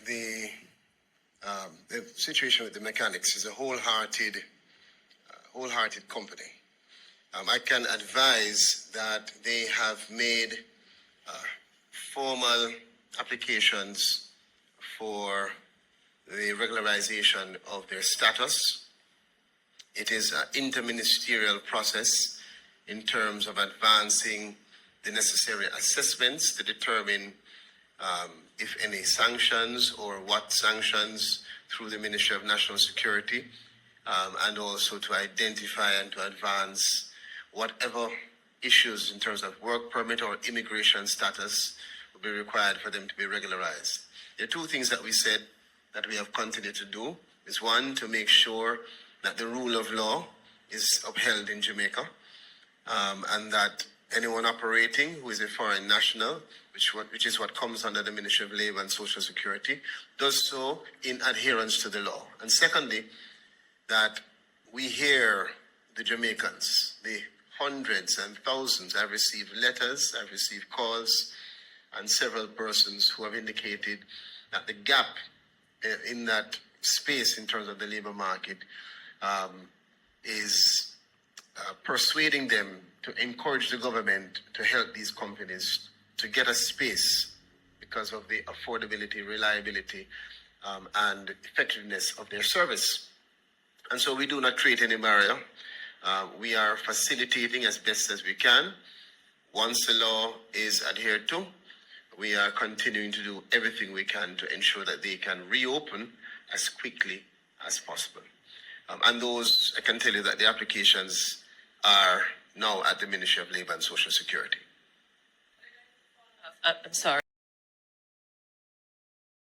the situation with the mechanics is a wholehearted company. I can advise that they have made formal applications for the regularization of their status. It is an interministerial process in terms of advancing the necessary assessments to determine if any sanctions or what sanctions through the Ministry of National Security, and also to identify and to advance whatever issues in terms of work permit or immigration status will be required for them to be regularized. There are two things that we said that we have continued to do. Is one, to make sure that the rule of law is upheld in Jamaica, and that anyone operating who is a foreign national, which is what comes under the Ministry of Labour and Social Security, does so in adherence to the law. And secondly, that we hear the Jamaicans, the hundreds and thousands. I've received letters, I've received calls, and several persons who have indicated that the gap in that space in terms of the labour market is persuading them to encourage the government to help these companies to get a space because of the affordability, reliability, and effectiveness of their service. And so we do not create any barrier. We are facilitating as best as we can. Once the law is adhered to, we are continuing to do everything we can to ensure that they can reopen as quickly as possible. And those, I can tell you that the applications are now at the Ministry of Labour and Social Security. I'm sorry.